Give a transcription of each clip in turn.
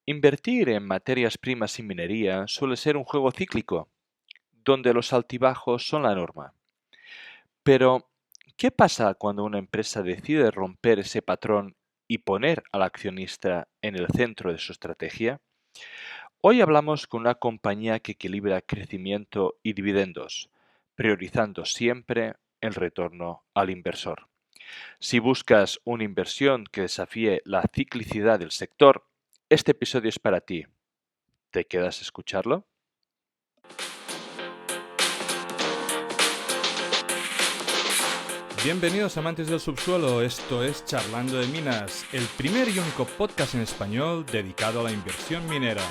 Invertir en materias primas y minería suele ser un juego cíclico, donde los altibajos son la norma. Pero, ¿qué pasa cuando una empresa decide romper ese patrón y poner al accionista en el centro de su estrategia? Hoy hablamos con una compañía que equilibra crecimiento y dividendos, priorizando siempre el retorno al inversor. Si buscas una inversión que desafíe la ciclicidad del sector, este episodio es para ti. ¿Te quedas a escucharlo? Bienvenidos amantes del subsuelo, esto es Charlando de Minas, el primer y único podcast en español dedicado a la inversión minera.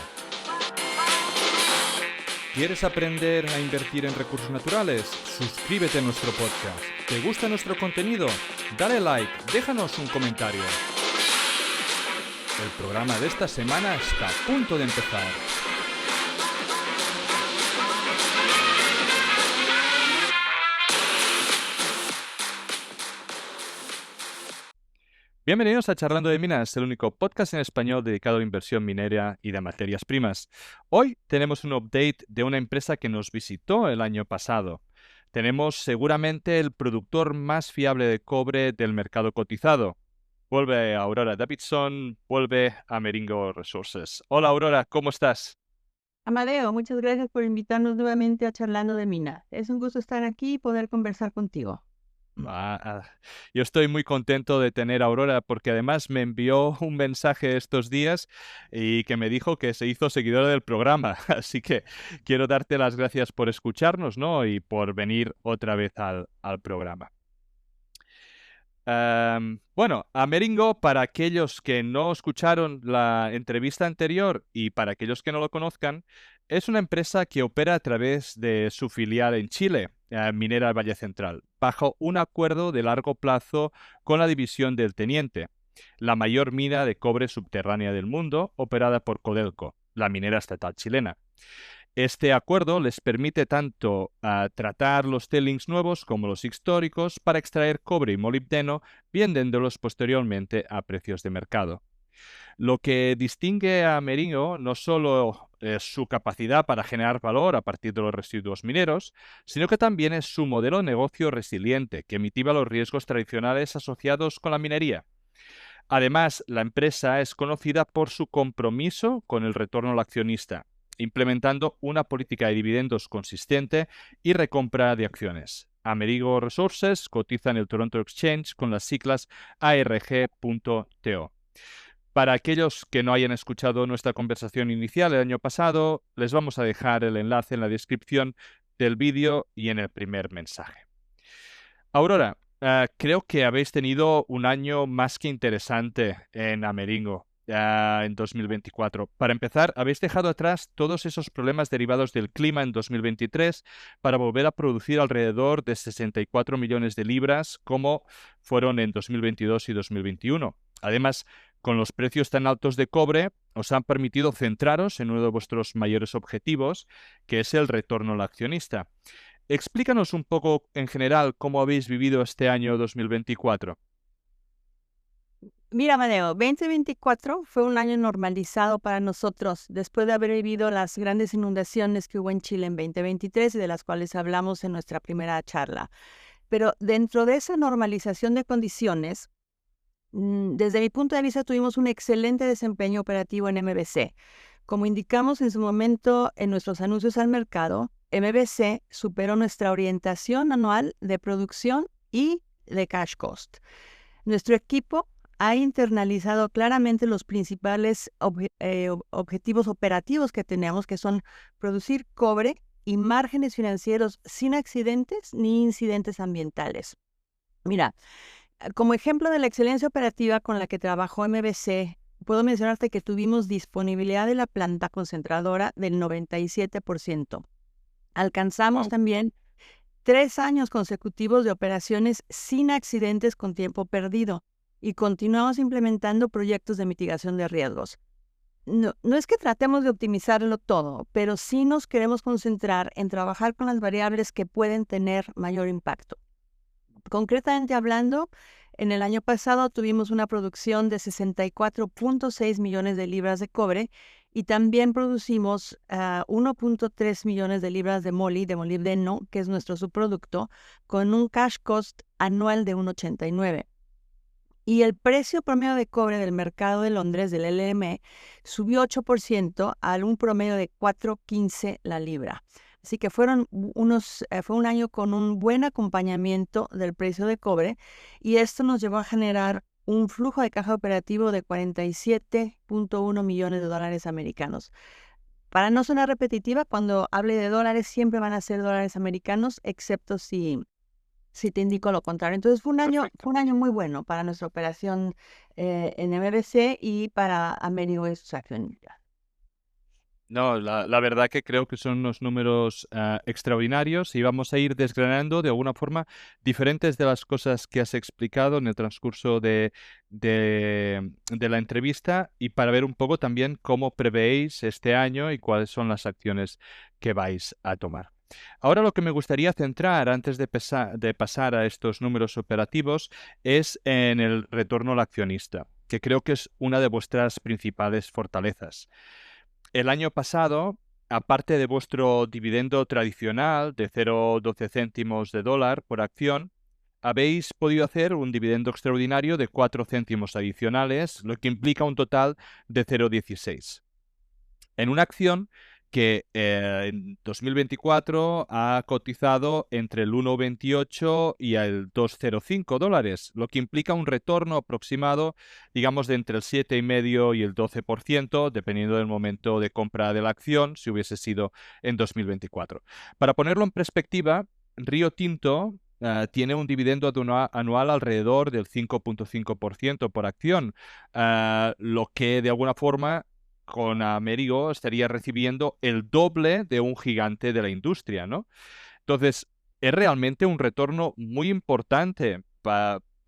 ¿Quieres aprender a invertir en recursos naturales? Suscríbete a nuestro podcast. ¿Te gusta nuestro contenido? Dale like, déjanos un comentario. El programa de esta semana está a punto de empezar. Bienvenidos a Charlando de Minas, el único podcast en español dedicado a la inversión minera y de materias primas. Hoy tenemos un update de una empresa que nos visitó el año pasado. Tenemos seguramente el productor más fiable de cobre del mercado cotizado. Vuelve Aurora Davidson, vuelve Amerigo Resources. Hola Aurora, ¿cómo estás? Amadeo, muchas gracias por invitarnos nuevamente a Charlando de Minas. Es un gusto estar aquí y poder conversar contigo. Yo estoy muy contento de tener a Aurora porque además me envió un mensaje estos días y que me dijo que se hizo seguidora del programa. Así que quiero darte las gracias por escucharnos, ¿no? Y por venir otra vez al programa. Bueno, Amerigo, para aquellos que no escucharon la entrevista anterior y para aquellos que no lo conozcan, es una empresa que opera a través de su filial en Chile, Minera Valle Central, bajo un acuerdo de largo plazo con la división del Teniente, la mayor mina de cobre subterránea del mundo, operada por Codelco, la minera estatal chilena. Este acuerdo les permite tanto tratar los tailings nuevos como los históricos para extraer cobre y molibdeno, vendiéndolos posteriormente a precios de mercado. Lo que distingue a Amerigo no solo es su capacidad para generar valor a partir de los residuos mineros, sino que también es su modelo de negocio resiliente, que mitiga los riesgos tradicionales asociados con la minería. Además, la empresa es conocida por su compromiso con el retorno al accionista, implementando una política de dividendos consistente y recompra de acciones. Amerigo Resources cotiza en el Toronto Exchange con las siglas ARG.TO. Para aquellos que no hayan escuchado nuestra conversación inicial el año pasado, les vamos a dejar el enlace en la descripción del vídeo y en el primer mensaje. Aurora, creo que habéis tenido un año más que interesante en Amerigo en 2024. Para empezar, habéis dejado atrás todos esos problemas derivados del clima en 2023 para volver a producir alrededor de 64 millones de libras como fueron en 2022 y 2021. Además, con los precios tan altos de cobre, os han permitido centraros en uno de vuestros mayores objetivos, que es el retorno al accionista. Explícanos un poco en general cómo habéis vivido este año 2024. Mira, Amadeo, 2024 fue un año normalizado para nosotros después de haber vivido las grandes inundaciones que hubo en Chile en 2023 y de las cuales hablamos en nuestra primera charla. Pero dentro de esa normalización de condiciones, desde mi punto de vista tuvimos un excelente desempeño operativo en MBC. Como indicamos en su momento en nuestros anuncios al mercado, MBC superó nuestra orientación anual de producción y de cash cost. Nuestro equipo ha internalizado claramente los principales objetivos operativos que tenemos, que son producir cobre y márgenes financieros sin accidentes ni incidentes ambientales. Mira, como ejemplo de la excelencia operativa con la que trabajó MBC, puedo mencionarte que tuvimos disponibilidad de la planta concentradora del 97%. Alcanzamos también 3 años consecutivos de operaciones sin accidentes con tiempo perdido y continuamos implementando proyectos de mitigación de riesgos. No es que tratemos de optimizarlo todo, pero sí nos queremos concentrar en trabajar con las variables que pueden tener mayor impacto. Concretamente hablando, En el año pasado tuvimos una producción de 64.6 millones de libras de cobre y también producimos 1.3 millones de libras de de molibdeno, que es nuestro subproducto, con un cash cost anual de 1.89. Y el precio promedio de cobre del mercado de Londres, del LME, subió 8% a un promedio de 4.15 la libra. Así que fue un año con un buen acompañamiento del precio de cobre y esto nos llevó a generar un flujo de caja operativo de 47.1 millones de dólares americanos. Para no sonar repetitiva, cuando hable de dólares siempre van a ser dólares americanos, excepto si te indico lo contrario. Entonces fue un año muy bueno para nuestra operación en MBC y para Amerigo y sus accionistas. No, la verdad que creo que son unos números extraordinarios y vamos a ir desgranando de alguna forma diferentes de las cosas que has explicado en el transcurso de la entrevista y para ver un poco también cómo prevéis este año y cuáles son las acciones que vais a tomar. Ahora lo que me gustaría centrar antes de pasar a estos números operativos es en el retorno al accionista, que creo que es una de vuestras principales fortalezas. El año pasado, aparte de vuestro dividendo tradicional de 0,12 céntimos de dólar por acción, habéis podido hacer un dividendo extraordinario de 4 céntimos adicionales, lo que implica un total de 0,16. En una acción que en 2024 ha cotizado entre el 1,28 y el 2,05 dólares, lo que implica un retorno aproximado, digamos, de entre el 7,5 y el 12%, dependiendo del momento de compra de la acción, si hubiese sido en 2024. Para ponerlo en perspectiva, Río Tinto tiene un dividendo anual alrededor del 5,5% por acción, lo que de alguna forma con Amerigo estaría recibiendo el doble de un gigante de la industria, ¿no? Entonces, es realmente un retorno muy importante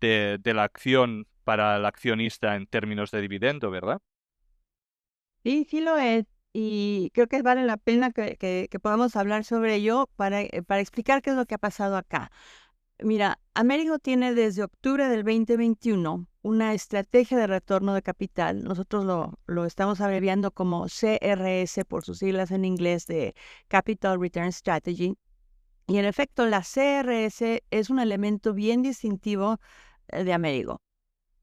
de la acción para el accionista en términos de dividendo, ¿verdad? Sí lo es. Y creo que vale la pena que podamos hablar sobre ello para explicar qué es lo que ha pasado acá. Mira, Amerigo tiene desde octubre del 2021 una estrategia de retorno de capital. Nosotros lo estamos abreviando como CRS por sus siglas en inglés de Capital Return Strategy. Y en efecto, la CRS es un elemento bien distintivo de Amerigo.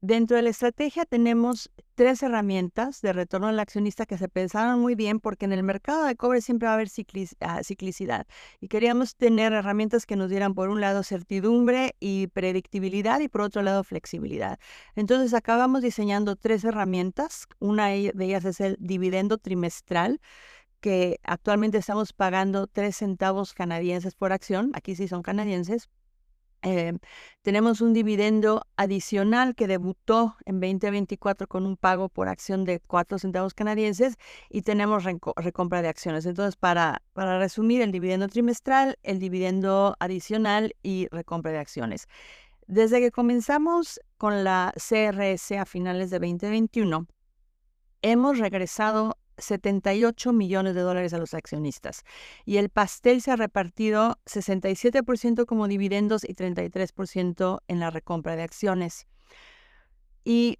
Dentro de la estrategia tenemos 3 herramientas de retorno al accionista que se pensaron muy bien porque en el mercado de cobre siempre va a haber ciclicidad y queríamos tener herramientas que nos dieran por un lado certidumbre y predictibilidad y por otro lado flexibilidad. Entonces acabamos diseñando 3 herramientas. Una de ellas es el dividendo trimestral, que actualmente estamos pagando 3 centavos canadienses por acción. Aquí sí son canadienses. Tenemos un dividendo adicional que debutó en 2024 con un pago por acción de 4 centavos canadienses y tenemos recompra de acciones. Entonces, para resumir, el dividendo trimestral, el dividendo adicional y recompra de acciones. Desde que comenzamos con la CRS a finales de 2021, hemos regresado 78 millones de dólares a los accionistas y el pastel se ha repartido 67% como dividendos y 33% en la recompra de acciones. Y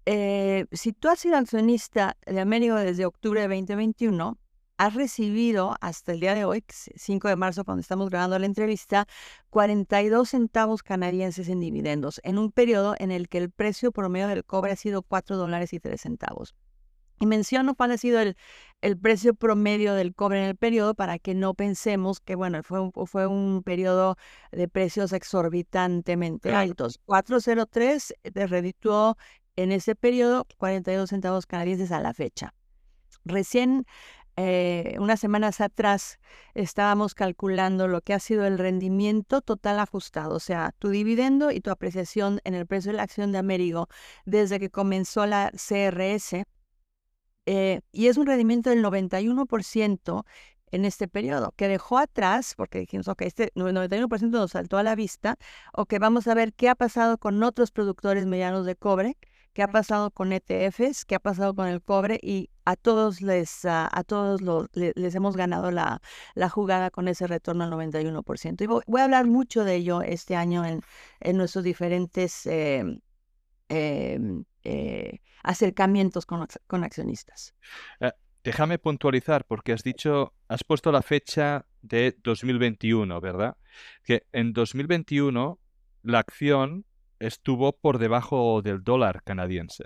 si tú has sido accionista de Amerigo desde octubre de 2021, has recibido hasta el día de hoy, 5 de marzo, cuando estamos grabando la entrevista, 42 centavos canadienses en dividendos, en un periodo en el que el precio promedio del cobre ha sido 4 dólares y 3 centavos. Y menciono cuál ha sido el precio promedio del cobre en el periodo para que no pensemos que, bueno, fue un periodo de precios exorbitantemente altos. 4.03 redituó en ese periodo 42 centavos canadienses a la fecha. Recién, unas semanas atrás, estábamos calculando lo que ha sido el rendimiento total ajustado, o sea, tu dividendo y tu apreciación en el precio de la acción de Amerigo desde que comenzó la CRS. Y es un rendimiento del 91% en este periodo, que dejó atrás, porque dijimos, ok, este 91% nos saltó a la vista, o que vamos a ver qué ha pasado con otros productores medianos de cobre qué ha pasado con ETFs, qué ha pasado con el cobre, y a todos les hemos ganado la jugada con ese retorno al 91%. Y voy a hablar mucho de ello este año en nuestros diferentes acercamientos con accionistas. Eh, Déjame puntualizar porque has puesto la fecha de 2021, ¿verdad? Que en 2021 la acción estuvo por debajo del dólar canadiense.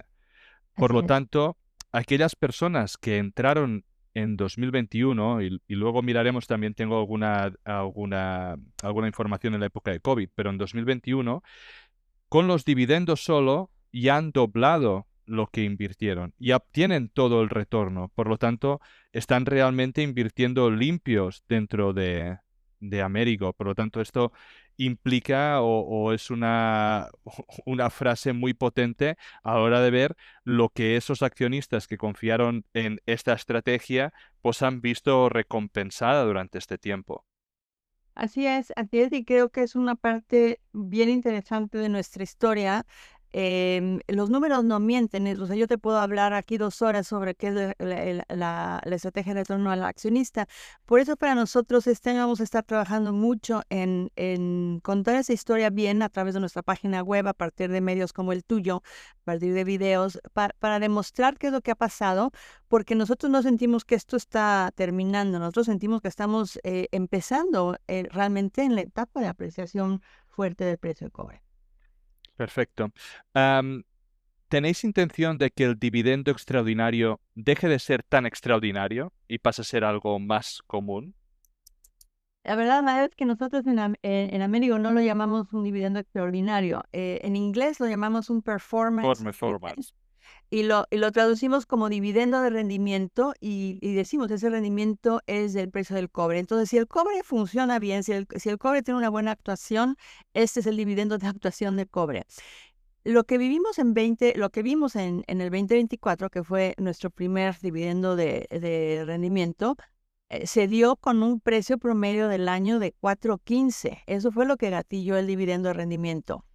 Por Así lo es. tanto, aquellas personas que entraron en 2021, y luego miraremos también, tengo alguna información en la época de COVID, pero en 2021 con los dividendos solo ya han doblado lo que invirtieron y obtienen todo el retorno. Por lo tanto, están realmente invirtiendo limpios dentro de Amerigo. Por lo tanto, esto implica o es una frase muy potente a la hora de ver lo que esos accionistas que confiaron en esta estrategia pues han visto recompensada durante este tiempo. Así es, y creo que es una parte bien interesante de nuestra historia. Los números no mienten, o sea, yo te puedo hablar aquí 2 horas sobre qué es la estrategia de retorno al accionista. Por eso para nosotros este año vamos a estar trabajando mucho en contar esa historia bien a través de nuestra página web, a partir de medios como el tuyo, a partir de videos, para demostrar qué es lo que ha pasado, porque nosotros no sentimos que esto está terminando, nosotros sentimos que estamos empezando realmente en la etapa de apreciación fuerte del precio del cobre. Perfecto. Am, ¿Tenéis intención de que el dividendo extraordinario deje de ser tan extraordinario y pase a ser algo más común? La verdad, Mario, es que nosotros en Américo no lo llamamos un dividendo extraordinario. En inglés lo llamamos un performance dividend. Performance. Y lo traducimos como dividendo de rendimiento y decimos ese rendimiento es del precio del cobre. Entonces, si el cobre funciona bien, si el cobre tiene una buena actuación, este es el dividendo de actuación del cobre. Lo que vimos en el 2024, que fue nuestro primer dividendo de rendimiento, se dio con un precio promedio del año de 4.15. Eso fue lo que gatilló el dividendo de rendimiento.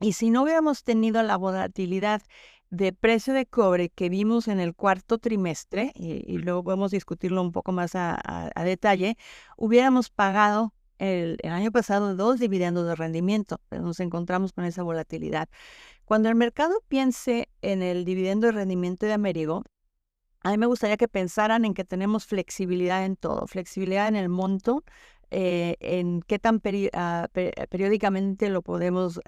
Y si no hubiéramos tenido la volatilidad de precio de cobre que vimos en el cuarto trimestre, y luego podemos discutirlo un poco más a detalle, hubiéramos pagado el año pasado 2 dividendos de rendimiento, pero nos encontramos con esa volatilidad. Cuando el mercado piense en el dividendo de rendimiento de Amerigo, a mí me gustaría que pensaran en que tenemos flexibilidad en todo, flexibilidad en el monto, en qué tan periódicamente lo podemos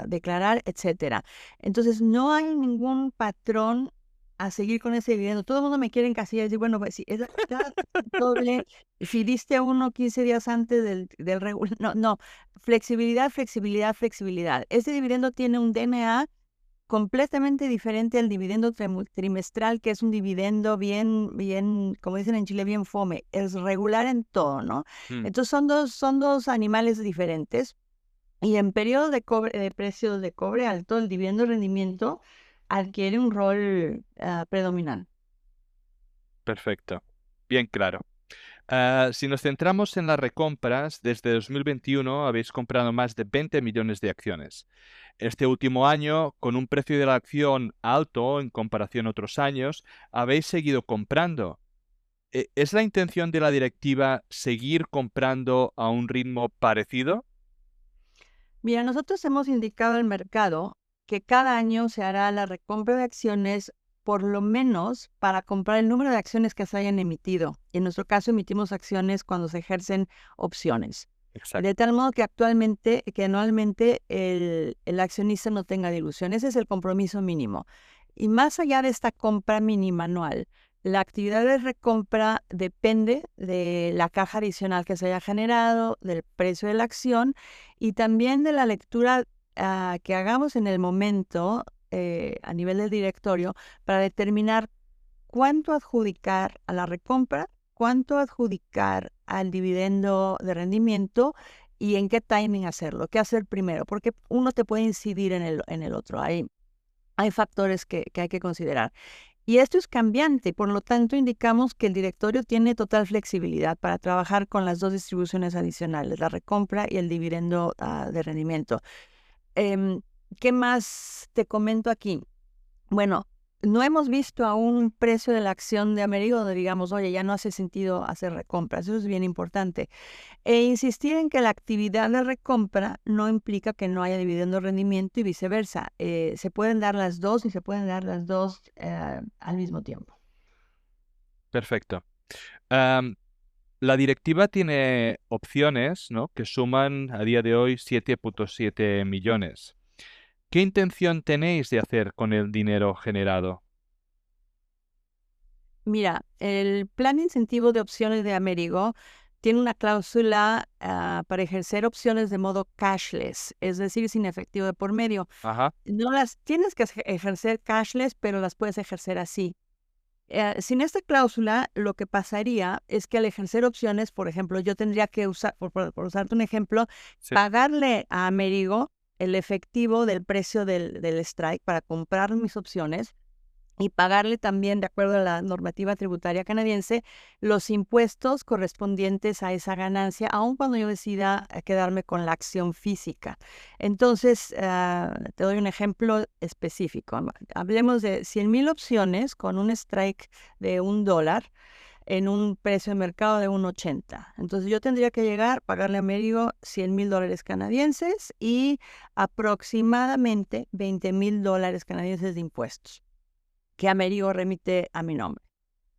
declarar, etcétera. Entonces, no hay ningún patrón a seguir con ese dividendo. Todo el mundo me quiere encasillar y decir, bueno, pues si es la mitad doble, si diste uno 15 días antes del regular. No, no, flexibilidad, flexibilidad, flexibilidad. Ese dividendo tiene un DNA completamente diferente al dividendo trimestral, que es un dividendo bien, como dicen en Chile, bien fome, es regular en todo, ¿no? Mm, Entonces son dos animales diferentes. Y en periodo de cobre, de precios de cobre alto, el dividendo de rendimiento adquiere un rol predominante. perfecto. Bien claro. Si nos centramos en las recompras, desde 2021 habéis comprado más de 20 millones de acciones. Este último año, con un precio de la acción alto en comparación a otros años, habéis seguido comprando. ¿Es la intención de la directiva seguir comprando a un ritmo parecido? Mira, nosotros hemos indicado al mercado que cada año se hará la recompra de acciones por lo menos para comprar el número de acciones que se hayan emitido. En nuestro caso, emitimos acciones cuando se ejercen opciones. Exacto. De tal modo que anualmente el accionista no tenga dilución. Ese es el compromiso mínimo. Y más allá de esta compra mínima anual, la actividad de recompra depende de la caja adicional que se haya generado, del precio de la acción y también de la lectura que hagamos en el momento a nivel del directorio para determinar cuánto adjudicar a la recompra, cuánto adjudicar al dividendo de rendimiento y en qué timing hacerlo, qué hacer primero, porque uno te puede incidir en el otro. Hay factores que hay que considerar. Y esto es cambiante, por lo tanto indicamos que el directorio tiene total flexibilidad para trabajar con las dos distribuciones adicionales, la recompra y el dividendo de rendimiento. Em, ¿qué más te comento aquí? Bueno, no hemos visto aún un precio de la acción de Amerigo donde digamos, oye, ya no hace sentido hacer recompras. Eso es bien importante. E insistir en que la actividad de recompra no implica que no haya dividendo rendimiento y viceversa. Se pueden dar las dos y se pueden dar las dos al mismo tiempo. Perfecto. Am, la directiva tiene opciones, ¿no?, que suman a día de hoy 7.7 millones. ¿Qué intención tenéis de hacer con el dinero generado? Mira, el plan de incentivo de opciones de Amerigo tiene una cláusula para ejercer opciones de modo cashless, es decir, sin efectivo de por medio. Ajá, No las tienes que ejercer cashless, pero las puedes ejercer así. Sin esta cláusula, lo que pasaría es que al ejercer opciones, por ejemplo, yo tendría que usar, por usarte un ejemplo, sí. pagarle a Amerigo el efectivo del precio del strike para comprar mis opciones y pagarle también, de acuerdo a la normativa tributaria canadiense, los impuestos correspondientes a esa ganancia, aun cuando yo decida quedarme con la acción física. Entonces, te doy un ejemplo específico. Hablemos de 100,000 opciones con un strike de $1 en un precio de mercado de 1.80. Entonces, yo tendría que llegar, pagarle a Amerigo $100,000 canadienses y aproximadamente $20,000 canadienses de impuestos que Amerigo remite a mi nombre.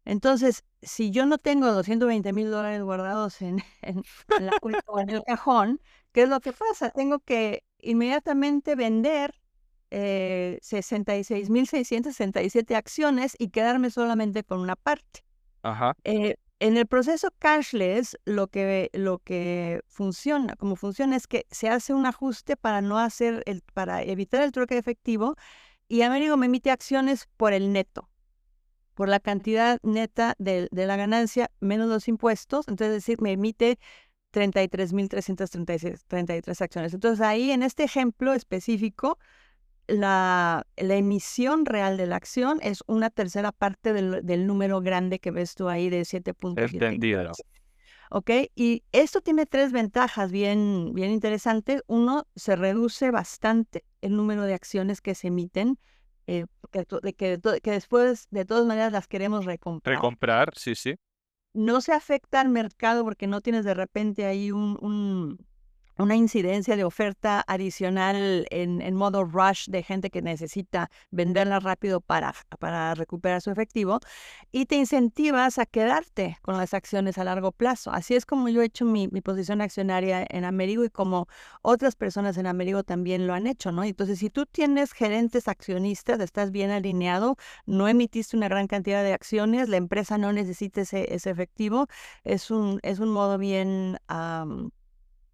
Entonces, si yo no tengo $220,000 guardados en la cuenta o en el cajón, ¿qué es lo que pasa? Tengo que inmediatamente vender 66,667 acciones y quedarme solamente con una parte. Ajá, En el proceso cashless, lo que funciona, como funciona es que se hace un ajuste para para evitar el trueque de efectivo y Amerigo me emite acciones por el neto, por la cantidad neta de la ganancia menos los impuestos. Entonces, es decir, me emite 33,333 acciones. Entonces, ahí en este ejemplo específico, la emisión real de la acción es una tercera parte del número grande que ves tú ahí de 7.7 entendido. millones. ¿Ok? Y esto tiene tres ventajas bien, bien interesantes. Uno, se reduce bastante el número de acciones que se emiten, que después de todas maneras las queremos recomprar. Recomprar, sí, sí. No se afecta al mercado porque no tienes de repente ahí una incidencia de oferta adicional en modo rush de gente que necesita venderla rápido para recuperar su efectivo y te incentivas a quedarte con las acciones a largo plazo. Así es como yo he hecho mi posición accionaria en Amerigo y como otras personas en Amerigo también lo han hecho, ¿no? Entonces, si tú tienes gerentes accionistas, estás bien alineado, no emitiste una gran cantidad de acciones, la empresa no necesita ese efectivo, es un modo bien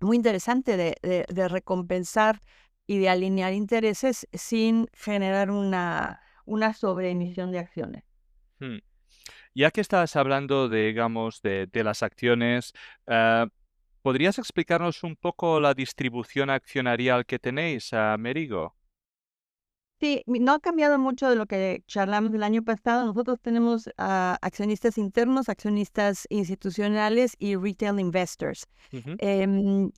muy interesante de recompensar y de alinear intereses sin generar una sobreemisión de acciones. Hmm. Ya que estabas hablando de, digamos, de las acciones, eh, ¿podrías explicarnos un poco la distribución accionarial que tenéis a Merigo? Sí, no ha cambiado mucho de lo que charlamos el año pasado. Nosotros tenemos accionistas internos, accionistas institucionales y retail investors. Ujú.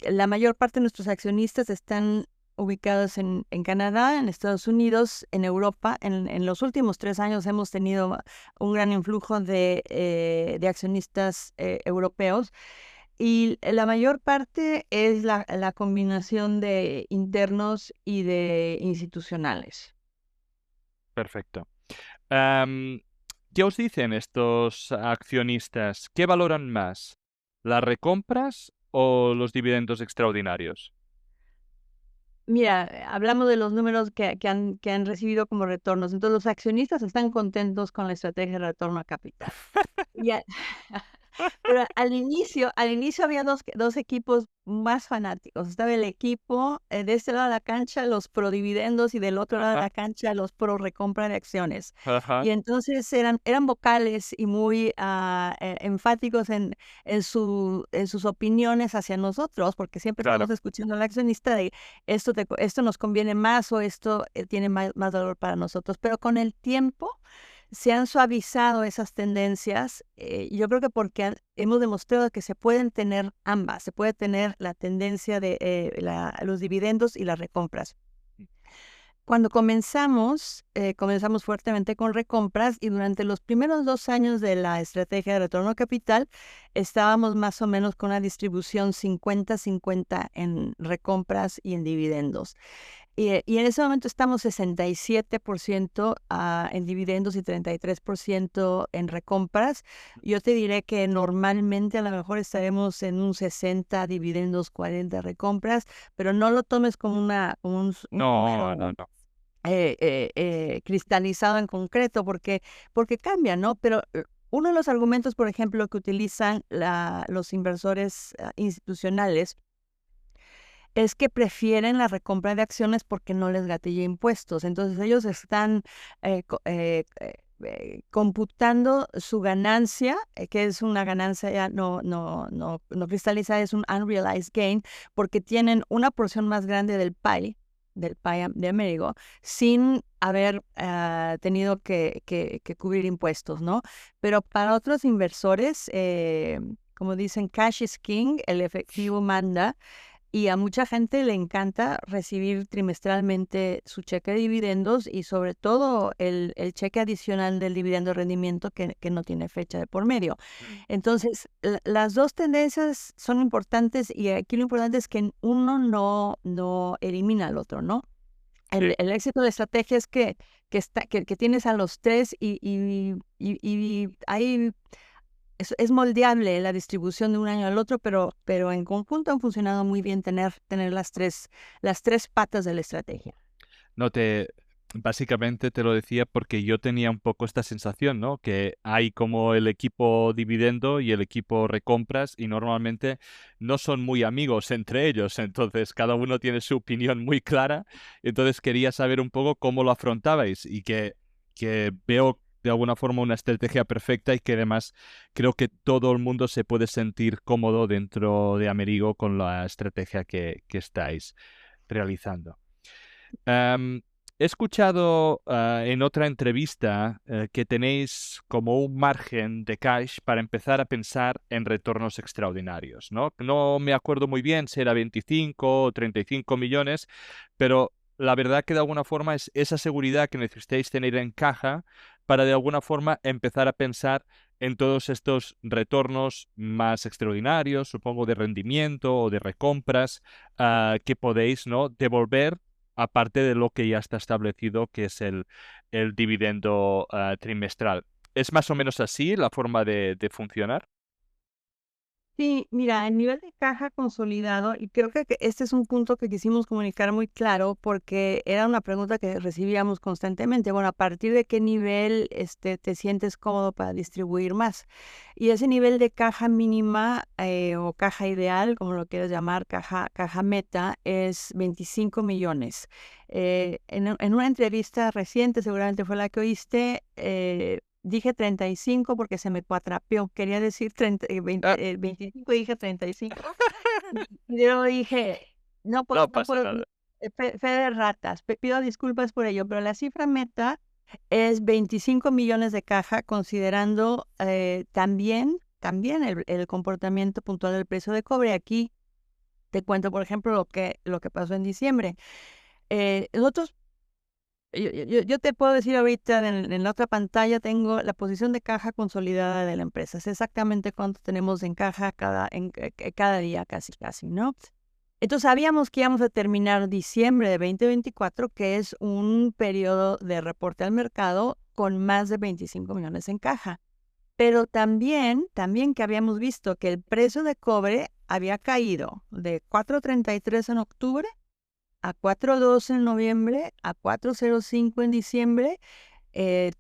La mayor parte de nuestros accionistas están ubicados en Canadá, en Estados Unidos, en Europa. En los últimos 3 años hemos tenido un gran influjo de accionistas europeos y la mayor parte es la combinación de internos y de institucionales. Perfecto. Am, ¿Qué os dicen estos accionistas? ¿Qué valoran más? ¿Las recompras o los dividendos extraordinarios? Mira, hablamos de los números que han recibido como retornos. Entonces, los accionistas están contentos con la estrategia de retorno a capital. Y a- Pero al inicio había dos equipos más fanáticos. Estaba el equipo de este lado de la cancha, los pro dividendos, y del otro lado de Ajá, la cancha, los pro recompra de acciones. ajá, Y entonces eran vocales y muy enfáticos en sus opiniones hacia nosotros, porque siempre claro. estamos escuchando al accionista de esto nos conviene más o esto tiene más valor para nosotros. Pero con el tiempo se han suavizado esas tendencias. Yo creo que porque hemos demostrado que se pueden tener ambas, se puede tener la tendencia de los dividendos y las recompras. Cuando comenzamos fuertemente con recompras y durante los primeros 2 años de la estrategia de retorno a capital, estábamos más o menos con una distribución 50-50 en recompras y en dividendos. Y en ese momento estamos 67% en dividendos y 33% en recompras. Yo te diré que normalmente a lo mejor estaremos en un 60 dividendos, 40 recompras, pero no lo tomes como un No, no, número no. cristalizado en concreto, porque cambia, ¿no? Pero uno de los argumentos, por ejemplo, que utilizan los inversores institucionales es que prefieren la recompra de acciones porque no les gatilla impuestos. Entonces ellos están computando su ganancia, que es una ganancia ya no cristalizada, es un unrealized gain, porque tienen una porción más grande del pie de Amerigo, sin haber tenido que cubrir impuestos, ¿no? Pero para otros inversores, como dicen, cash is king, el efectivo manda. Y a mucha gente le encanta recibir trimestralmente su cheque de dividendos y sobre todo el cheque adicional del dividendo de rendimiento que no tiene fecha de por medio. Entonces, las dos tendencias son importantes y aquí lo importante es que uno no elimina al otro, ¿no? El éxito de la estrategia es que tienes a los tres y hay es moldeable la distribución de un año al otro, pero en conjunto han funcionado muy bien tener las tres patas de la estrategia. No te, básicamente te lo decía porque yo tenía un poco esta sensación, ¿no? Que hay como el equipo dividendo y el equipo recompras y normalmente no son muy amigos entre ellos, entonces cada uno tiene su opinión muy clara, entonces quería saber un poco cómo lo afrontabais y que veo de alguna forma una estrategia perfecta y que además creo que todo el mundo se puede sentir cómodo dentro de Amerigo con la estrategia que estáis realizando. He escuchado en otra entrevista que tenéis como un margen de cash para empezar a pensar en retornos extraordinarios, ¿no? No me acuerdo muy bien si era 25 o 35 millones, pero la verdad que de alguna forma es esa seguridad que necesitáis tener en caja para de alguna forma empezar a pensar en todos estos retornos más extraordinarios, supongo de rendimiento o de recompras, que podéis, ¿no?, devolver aparte de lo que ya está establecido, que es el dividendo trimestral. ¿Es más o menos así la forma de funcionar? Sí, mira, el nivel de caja consolidado, y creo que este es un punto que quisimos comunicar muy claro porque era una pregunta que recibíamos constantemente. Bueno, ¿a partir de qué nivel te sientes cómodo para distribuir más? Y ese nivel de caja mínima o caja ideal, como lo quieras llamar, caja meta, es 25 millones. En una entrevista reciente, seguramente fue la que oíste, dije 35 porque se me cuatrapeó. Quería decir 25 y dije 35. Y luego dije, no, No no pasa puedo, nada. fe de ratas. Pido disculpas por ello, pero la cifra meta es 25 millones de caja, considerando también el comportamiento puntual del precio de cobre. Aquí te cuento, por ejemplo, lo que pasó en diciembre. Nosotros yo te puedo decir ahorita en la otra pantalla tengo la posición de caja consolidada de la empresa. Es exactamente cuánto tenemos en caja cada día, casi, ¿no? Entonces sabíamos que íbamos a terminar diciembre de 2024, que es un periodo de reporte al mercado con más de 25 millones en caja. Pero también que habíamos visto que el precio de cobre había caído de 4.33 en octubre a 4.12 en noviembre, a 4.05 en diciembre.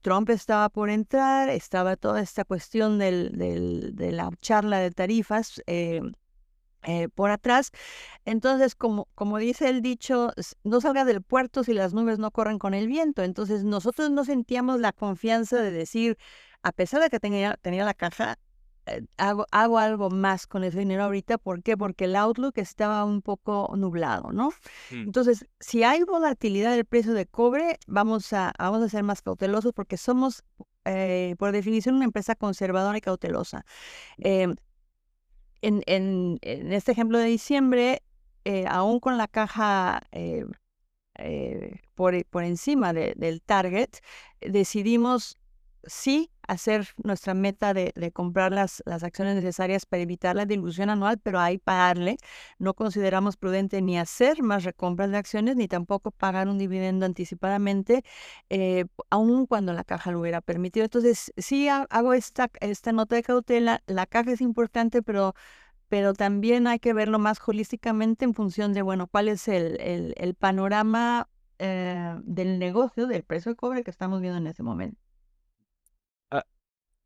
Trump estaba por entrar, estaba toda esta cuestión de la charla de tarifas por atrás. Entonces, como dice el dicho, no salga del puerto si las nubes no corren con el viento. Entonces, nosotros no sentíamos la confianza de decir, a pesar de que tenía la caja, hago algo más con ese dinero ahorita. ¿Por qué? Porque el outlook estaba un poco nublado, ¿no? Mm. Entonces, si hay volatilidad del precio de cobre, vamos a ser más cautelosos porque somos, por definición, una empresa conservadora y cautelosa. Em, en este ejemplo de diciembre, aún con la caja por encima del target, decidimos sí hacer nuestra meta de comprar las acciones necesarias para evitar la dilución anual, pero ahí pagarle. No consideramos prudente ni hacer más recompras de acciones, ni tampoco pagar un dividendo anticipadamente, aun cuando la caja lo hubiera permitido. Entonces, sí hago esta nota de cautela. La caja es importante, pero también hay que verlo más holísticamente en función de, bueno, cuál es el panorama del negocio, del precio de cobre que estamos viendo en ese momento. Ah,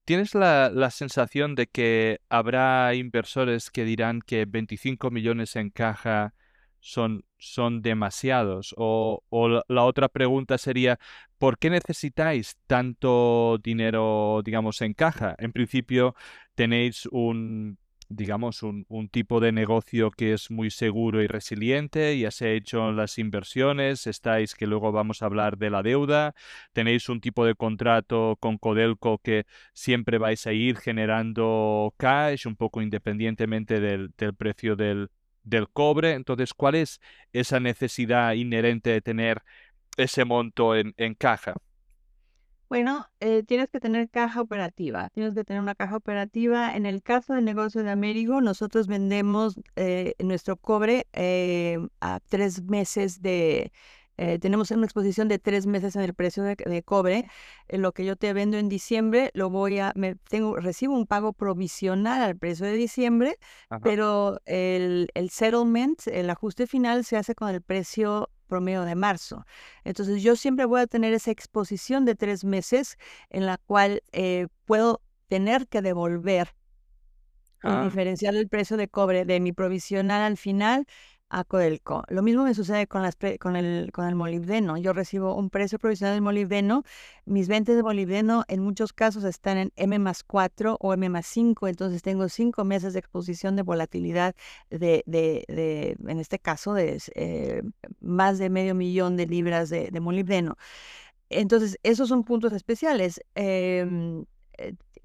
¿Tienes la sensación de que habrá inversores que dirán que 25 millones en caja son demasiados? O la otra pregunta sería, ¿por qué necesitáis tanto dinero, digamos, en caja? En principio tenéis un tipo de negocio que es muy seguro y resiliente, ya se ha hecho las inversiones, estáis, que luego vamos a hablar de la deuda, tenéis un tipo de contrato con Codelco que siempre vais a ir generando cash un poco independientemente del precio del cobre. Entonces, ¿cuál es esa necesidad inherente de tener ese monto en caja? Bueno, tienes que tener caja operativa, tienes que tener una caja operativa. En el caso del negocio de Amerigo, nosotros vendemos nuestro cobre a 3 meses tenemos una exposición de 3 meses en el precio de cobre. Lo que yo te vendo en diciembre, recibo un pago provisional al precio de diciembre, Ajá. pero el settlement, el ajuste final, se hace con el precio promedio de marzo. Entonces yo siempre voy a tener esa exposición de 3 meses en la cual puedo tener que devolver el Ah, diferencial del precio de cobre de mi provisional al final a Codelco. Lo mismo me sucede con el molibdeno. Yo recibo un precio provisional del molibdeno. Mis ventas de molibdeno en muchos casos están en M+4 o M+5, entonces tengo 5 meses de exposición de volatilidad en este caso, de más de medio millón de libras de molibdeno. Entonces, esos son puntos especiales.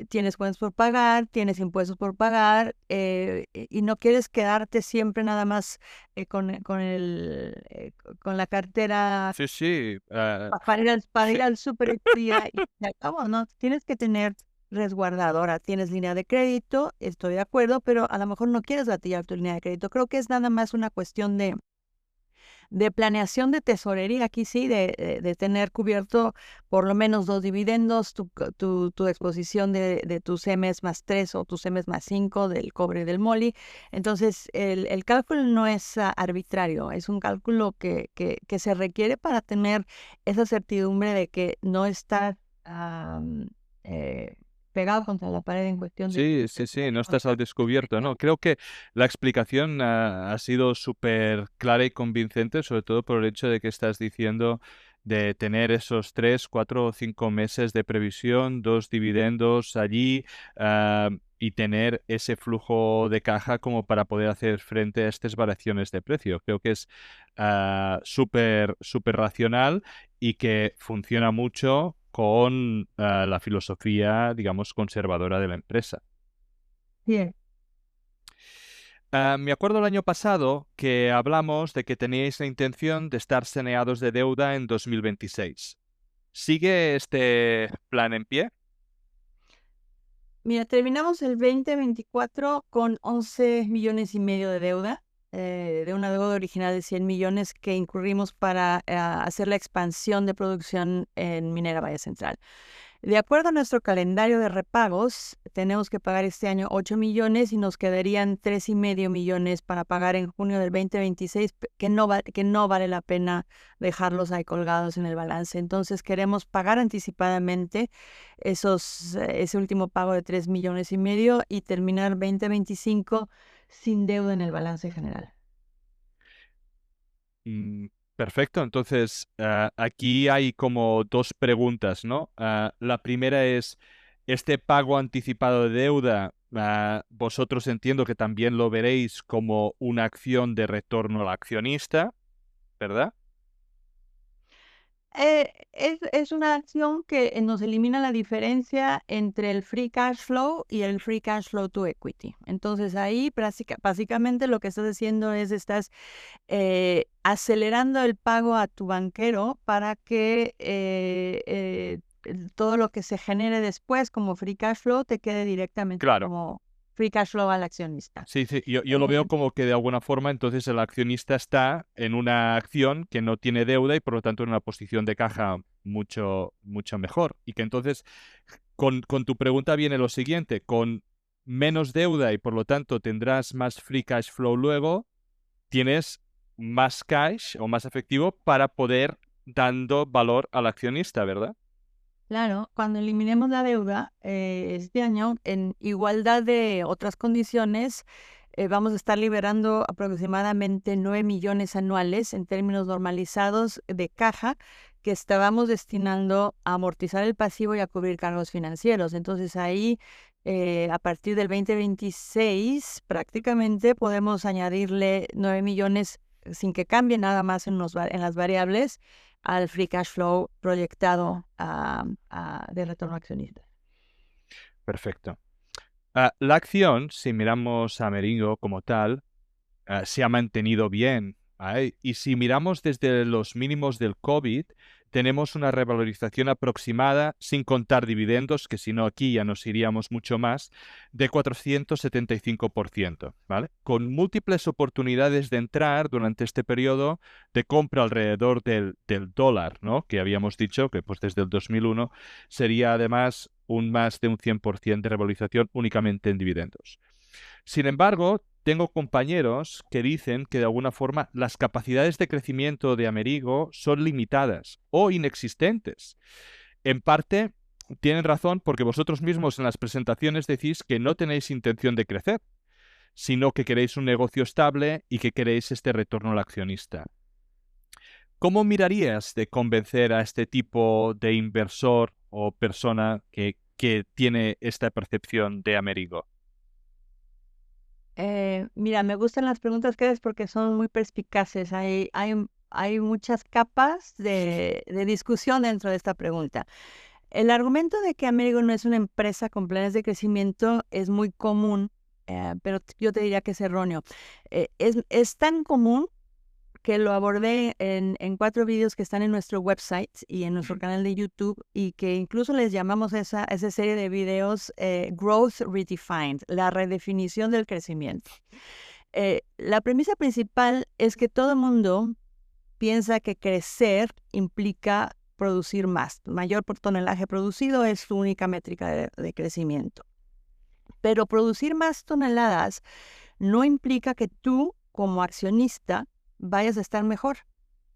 Tienes cuentas por pagar, tienes impuestos por pagar, y no quieres quedarte siempre nada más con la cartera sí, sí. para ir al súper y se acabó, ¿no? Tienes que tener resguardado. Ahora, tienes línea de crédito, estoy de acuerdo, pero a lo mejor no quieres gatillar tu línea de crédito. Creo que es nada más una cuestión de planeación de tesorería, aquí sí, de tener cubierto por lo menos 2 dividendos, tu exposición de tus Ms+3 o tus Ms+5 del cobre y del moli. Entonces, el cálculo no es arbitrario, es un cálculo que se requiere para tener esa certidumbre de que no estás eh, pegado contra la pared en cuestión de Sí, sí, sí, no estás al descubierto, ¿no? Creo que la explicación ha sido súper clara y convincente, sobre todo por el hecho de que estás diciendo de tener esos 3, 4 o 5 meses de previsión, dos dividendos allí, y tener ese flujo de caja como para poder hacer frente a estas variaciones de precio. Creo que es súper, súper racional y que funciona mucho con la filosofía, digamos, conservadora de la empresa. Bien. Me acuerdo el año pasado que hablamos de que teníais la intención de estar saneados de deuda en 2026. ¿Sigue este plan en pie? Mira, terminamos el 2024 con 11,5 millones de deuda, de una deuda original de 100 millones que incurrimos para hacer la expansión de producción en Minera Valle Central. De acuerdo a nuestro calendario de repagos, tenemos que pagar este año 8 millones y nos quedarían 3,5 millones para pagar en junio del 2026, que no vale la pena dejarlos ahí colgados en el balance. Entonces queremos pagar anticipadamente ese último pago de 3,5 millones y terminar 2025 sin deuda en el balance general. Mm, Perfecto, entonces aquí hay como dos preguntas, ¿no? La primera es, este pago anticipado de deuda, vosotros entiendo que también lo veréis como una acción de retorno al accionista, ¿verdad? Es una acción que nos elimina la diferencia entre el free cash flow y el free cash flow to equity. Entonces ahí básicamente lo que estás haciendo es estás acelerando el pago a tu banquero para que todo lo que se genere después como free cash flow te quede directamente Claro. como free cash flow al accionista. Sí, yo lo veo Eh, como que de alguna forma entonces el accionista está en una acción que no tiene deuda y por lo tanto en una posición de caja mucho mejor. Y que entonces con tu pregunta viene lo siguiente, con menos deuda y por lo tanto tendrás más free cash flow luego, tienes más cash o más efectivo para poder dando valor al accionista, ¿verdad? Claro, cuando eliminemos la deuda este año, en igualdad de otras condiciones, vamos a estar liberando aproximadamente 9 millones anuales en términos normalizados de caja que estábamos destinando a amortizar el pasivo y a cubrir cargos financieros. Entonces ahí, a partir del 2026, prácticamente podemos añadirle 9 millones sin que cambie nada más en las variables al free cash flow proyectado de retorno a accionistas. Perfecto. La acción, si miramos a Meringo como tal, se ha mantenido bien. ¿Vale? Y si miramos desde los mínimos del COVID, tenemos una revalorización aproximada, sin contar dividendos, que si no aquí ya nos iríamos mucho más, de 475%, ¿vale? Con múltiples oportunidades de entrar durante este periodo de compra alrededor del dólar, ¿no? Que habíamos dicho que pues desde el 2001 sería además más de un 100% de revalorización únicamente en dividendos. Sin embargo, tengo compañeros que dicen que de alguna forma las capacidades de crecimiento de Amerigo son limitadas o inexistentes. En parte, tienen razón porque vosotros mismos en las presentaciones decís que no tenéis intención de crecer, sino que queréis un negocio estable y que queréis este retorno al accionista. ¿Cómo mirarías de convencer a este tipo de inversor o persona que tiene esta percepción de Amerigo? Mira, me gustan las preguntas que haces porque son muy perspicaces. Hay muchas capas de discusión dentro de esta pregunta. El argumento de que Amerigo no es una empresa con planes de crecimiento es muy común, pero yo te diría que es erróneo. Es tan común que lo abordé en 4 vídeos que están en nuestro website y en nuestro canal de YouTube y que incluso les llamamos esa serie de videos Growth Redefined, la redefinición del crecimiento. La premisa principal es que todo el mundo piensa que crecer implica producir más. Mayor por tonelaje producido es su única métrica de crecimiento. Pero producir más toneladas no implica que tú, como accionista, vayas a estar mejor.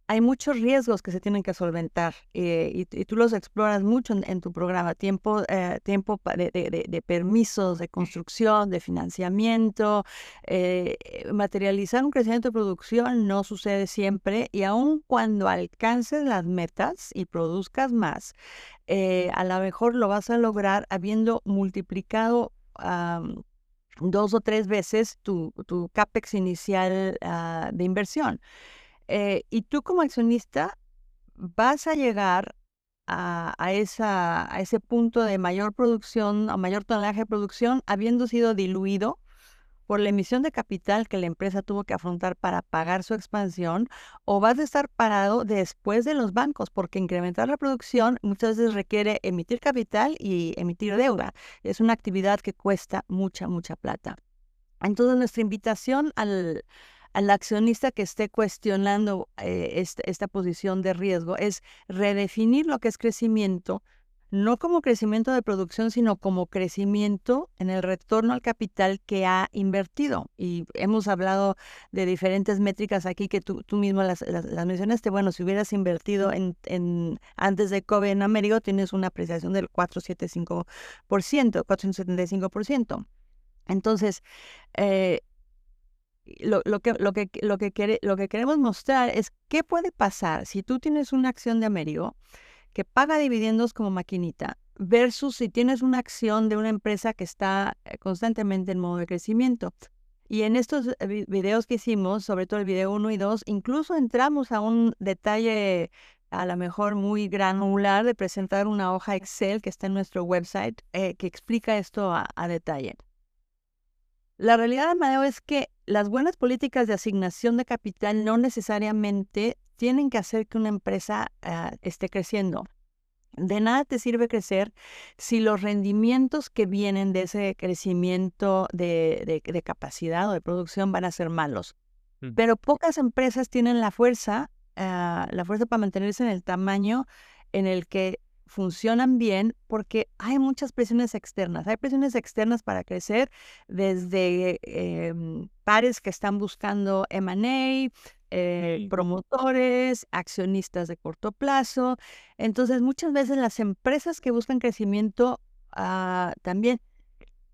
Hay muchos riesgos que se tienen que solventar y tú los exploras mucho en tu programa. Tiempo de permisos, de construcción, de financiamiento. Materializar un crecimiento de producción no sucede siempre y aun cuando alcances las metas y produzcas más, a lo mejor lo vas a lograr habiendo multiplicado 2 o 3 veces tu CAPEX inicial de inversión. Y tú como accionista vas a llegar a ese punto de mayor producción, a mayor tonelaje de producción, habiendo sido diluido por la emisión de capital que la empresa tuvo que afrontar para pagar su expansión, o vas a estar parado después de los bancos, porque incrementar la producción muchas veces requiere emitir capital y emitir deuda. Es una actividad que cuesta mucha plata. Entonces, nuestra invitación al accionista que esté cuestionando esta posición de riesgo es redefinir lo que es crecimiento, no como crecimiento de producción, sino como crecimiento en el retorno al capital que ha invertido. Y hemos hablado de diferentes métricas aquí que tú mismo las mencionaste. Bueno, si hubieras invertido antes de COVID en Amerigo, tienes una apreciación del 475%. Entonces, lo que queremos mostrar es qué puede pasar si tú tienes una acción de Amerigo que paga dividendos como maquinita versus si tienes una acción de una empresa que está constantemente en modo de crecimiento. Y en estos videos que hicimos, sobre todo el video 1 y 2, incluso entramos a un detalle a lo mejor muy granular de presentar una hoja Excel que está en nuestro website que explica esto a detalle. La realidad, Amadeo, es que las buenas políticas de asignación de capital no necesariamente tienen que hacer que una empresa esté creciendo. De nada te sirve crecer si los rendimientos que vienen de ese crecimiento de capacidad o de producción van a ser malos. Pero pocas empresas tienen la fuerza para mantenerse en el tamaño en el que funcionan bien, porque hay muchas presiones externas. Hay presiones externas para crecer, desde pares que están buscando M&A, promotores, accionistas de corto plazo. Entonces, muchas veces las empresas que buscan crecimiento también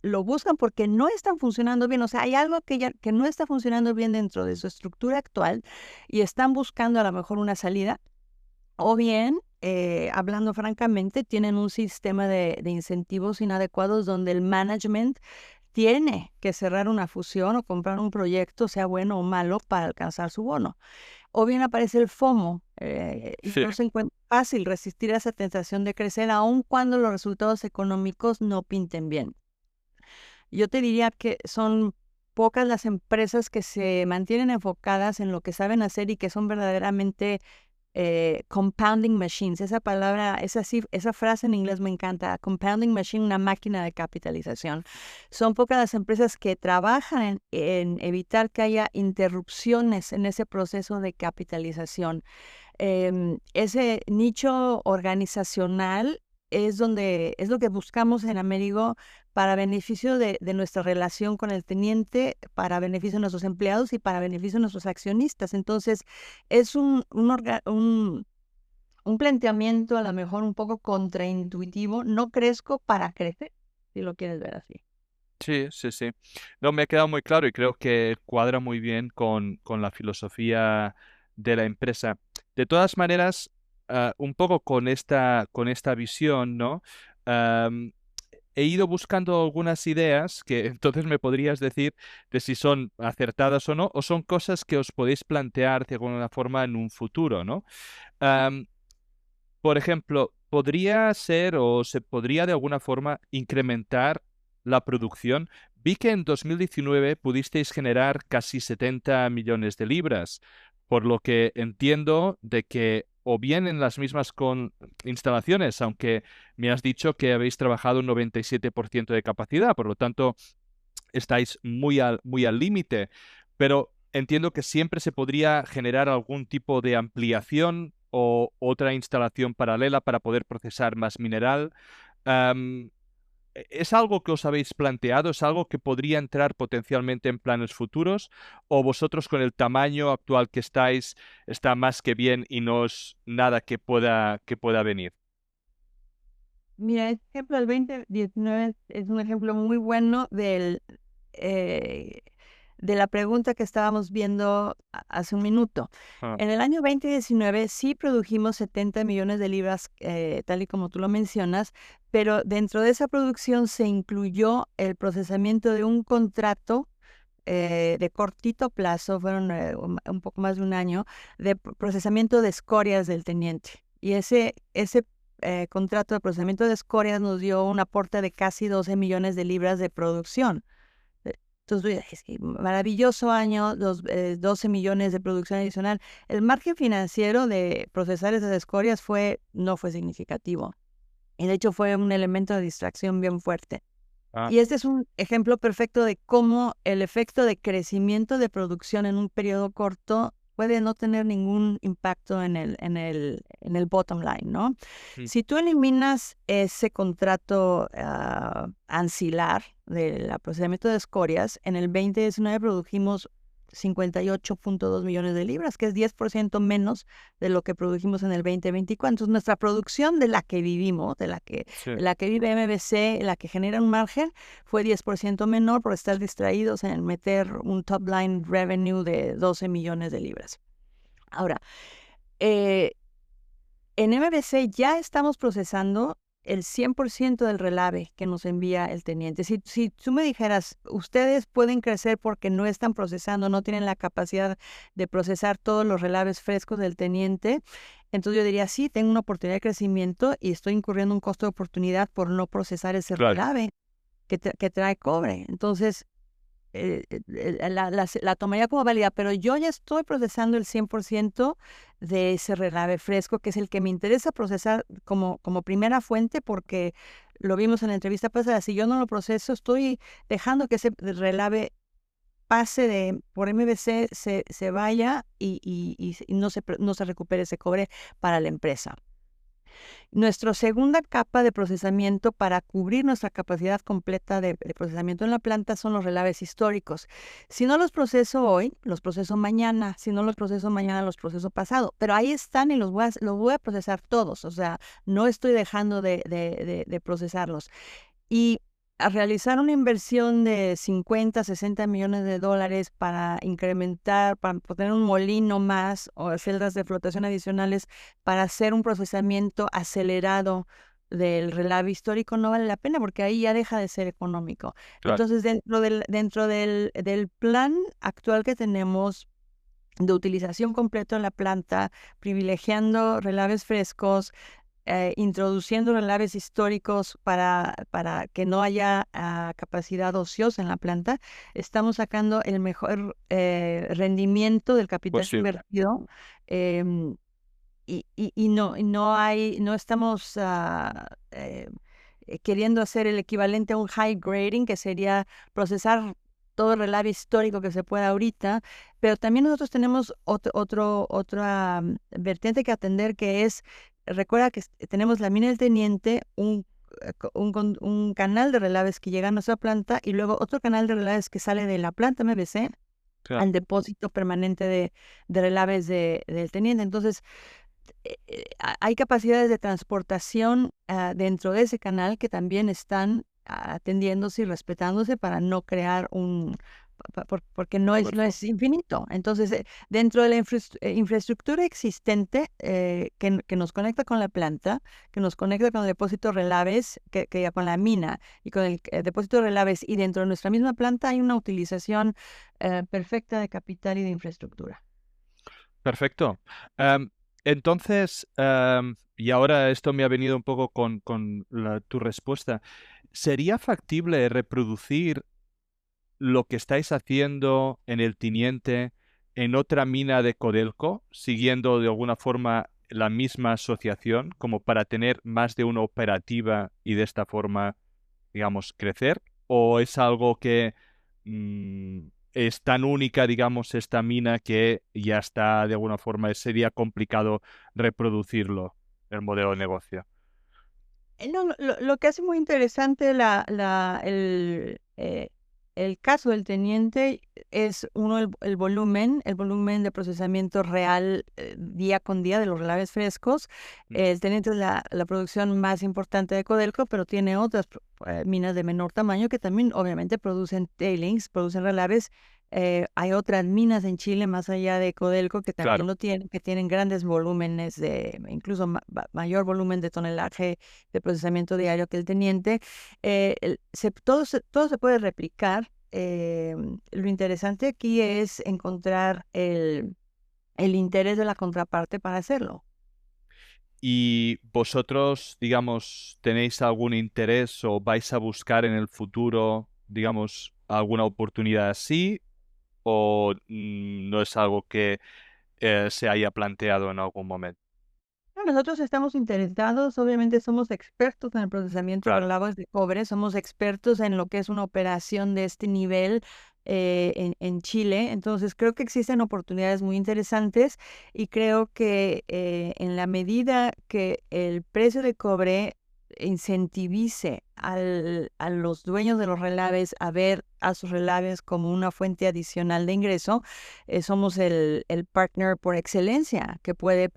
lo buscan porque no están funcionando bien. O sea, hay algo que no está funcionando bien dentro de su estructura actual y están buscando a lo mejor una salida. O bien, hablando francamente, tienen un sistema de incentivos inadecuados donde el management tiene que cerrar una fusión o comprar un proyecto, sea bueno o malo, para alcanzar su bono. O bien aparece el FOMO y no se encuentra fácil resistir a esa tentación de crecer, aun cuando los resultados económicos no pinten bien. Yo te diría que son pocas las empresas que se mantienen enfocadas en lo que saben hacer y que son verdaderamente compounding machines. Esa palabra, esa frase en inglés me encanta. Compounding machine, una máquina de capitalización. Son pocas las empresas que trabajan en evitar que haya interrupciones en ese proceso de capitalización. Ese nicho organizacional es lo que buscamos en Amerigo para beneficio de nuestra relación con el teniente, para beneficio de nuestros empleados y para beneficio de nuestros accionistas. Entonces, es un planteamiento a lo mejor un poco contraintuitivo. No crezco para crecer, si lo quieres ver así. Sí, sí, sí. No, me ha quedado muy claro y creo que cuadra muy bien con la filosofía de la empresa. De todas maneras, un poco con esta visión, ¿no? Am, He ido buscando algunas ideas que entonces me podrías decir de si son acertadas o no, o son cosas que os podéis plantear de alguna forma en un futuro, ¿no? Am, por ejemplo, ¿podría ser o se podría de alguna forma incrementar la producción? Vi que en 2019 pudisteis generar casi 70 millones de libras, por lo que entiendo de que o bien en las mismas instalaciones, aunque me has dicho que habéis trabajado un 97% de capacidad, por lo tanto estáis muy al límite, pero entiendo que siempre se podría generar algún tipo de ampliación o otra instalación paralela para poder procesar más mineral. Am, ¿Es algo que os habéis planteado? ¿Es algo que podría entrar potencialmente en planes futuros? ¿O vosotros con el tamaño actual que estáis está más que bien y no es nada que pueda venir? Mira, este ejemplo del 2019 es un ejemplo muy bueno de la pregunta que estábamos viendo hace un minuto. Ah, En el año 2019 sí produjimos 70 millones de libras, tal y como tú lo mencionas, pero dentro de esa producción se incluyó el procesamiento de un contrato de cortito plazo, fueron un poco más de un año, de procesamiento de escorias del teniente. Y ese contrato de procesamiento de escorias nos dio un aporte de casi 12 millones de libras de producción. Entonces, es que maravilloso año, 12 millones de producción adicional. El margen financiero de procesar esas escorias no fue significativo. Y de hecho fue un elemento de distracción bien fuerte. ah, Y este es un ejemplo perfecto de cómo el efecto de crecimiento de producción en un periodo corto puede no tener ningún impacto en el bottom line, ¿no? mm, Si tú eliminas ese contrato ancilar del procesamiento de escorias, en el 2019 produjimos 58.2 millones de libras, que es 10% menos de lo que produjimos en el 2024. Entonces, nuestra producción de la que vivimos, de sí. la que vive MBC, la que genera un margen, fue 10% menor por estar distraídos en meter un top line revenue de 12 millones de libras. Ahora, eh, en MBC ya estamos procesando el 100% del relave que nos envía el teniente. Si tú me dijeras, ustedes pueden crecer porque no están procesando, no tienen la capacidad de procesar todos los relaves frescos del teniente, entonces yo diría, sí, tengo una oportunidad de crecimiento y estoy incurriendo un costo de oportunidad por no procesar ese Claro. relave que trae cobre. Entonces, la tomaría como válida, pero yo ya estoy procesando el 100% de ese relave fresco, que es el que me interesa procesar como primera fuente, porque lo vimos en la entrevista pasada. Si yo no lo proceso, estoy dejando que ese relave pase por MVC, se vaya y no se recupere ese cobre para la empresa. Nuestra segunda capa de procesamiento para cubrir nuestra capacidad completa de procesamiento en la planta son los relaves históricos. Si no los proceso hoy, los proceso mañana. Si no los proceso mañana, los proceso pasado. Pero ahí están y los voy a procesar todos. O sea, no estoy dejando de procesarlos. Y a realizar una inversión de 50, 60 millones de dólares para incrementar, para tener un molino más o celdas de flotación adicionales para hacer un procesamiento acelerado del relave histórico no vale la pena porque ahí ya deja de ser económico. Claro. Entonces, dentro del plan actual que tenemos de utilización completa de la planta, privilegiando relaves frescos, introduciendo relaves históricos para que no haya capacidad ociosa en la planta, estamos sacando el mejor rendimiento del capital Posible. invertido. em, no estamos queriendo hacer el equivalente a un high grading, que sería procesar todo el relave histórico que se pueda ahorita, pero también nosotros tenemos otra vertiente que atender, que es, recuerda que tenemos la mina del Teniente, un canal de relaves que llega a nuestra planta y luego otro canal de relaves que sale de la planta MBC Claro. al depósito permanente de relaves del Teniente. Entonces, hay capacidades de transportación dentro de ese canal que también están atendiéndose y respetándose para no crear porque no es infinito. Entonces, dentro de la infraestructura existente que nos conecta con la planta, que nos conecta con el depósito de relaves, que ya con la mina y con el depósito de relaves, y dentro de nuestra misma planta hay una utilización perfecta de capital y de infraestructura. Perfecto. Entonces, y ahora esto me ha venido un poco con tu respuesta. ¿Sería factible reproducir lo que estáis haciendo en el Teniente en otra mina de Codelco, siguiendo de alguna forma la misma asociación, como para tener más de una operativa y de esta forma, digamos, crecer? ¿O es algo que es tan única, digamos, esta mina, que ya está de alguna forma, sería complicado reproducirlo, el modelo de negocio? No, lo que hace muy interesante el caso del Teniente es uno, el volumen de procesamiento real día con día de los relaves frescos. El Teniente es la producción más importante de Codelco, pero tiene otras minas de menor tamaño que también obviamente producen tailings, producen relaves. Hay otras minas en Chile más allá de Codelco que también Claro. lo tienen, que tienen grandes volúmenes incluso mayor volumen de tonelaje de procesamiento diario que el Teniente. Todo se puede replicar. Lo interesante aquí es encontrar el interés de la contraparte para hacerlo. ¿Y vosotros, digamos, tenéis algún interés o vais a buscar en el futuro, digamos, alguna oportunidad así? ¿O no es algo que se haya planteado en algún momento? Nosotros estamos interesados, obviamente somos expertos en el procesamiento de Claro. relaves de cobre, somos expertos en lo que es una operación de este nivel en Chile. Entonces creo que existen oportunidades muy interesantes y creo que en la medida que el precio de cobre incentivice a los dueños de los relaves a ver a sus relaves como una fuente adicional de ingreso, somos el partner por excelencia que puede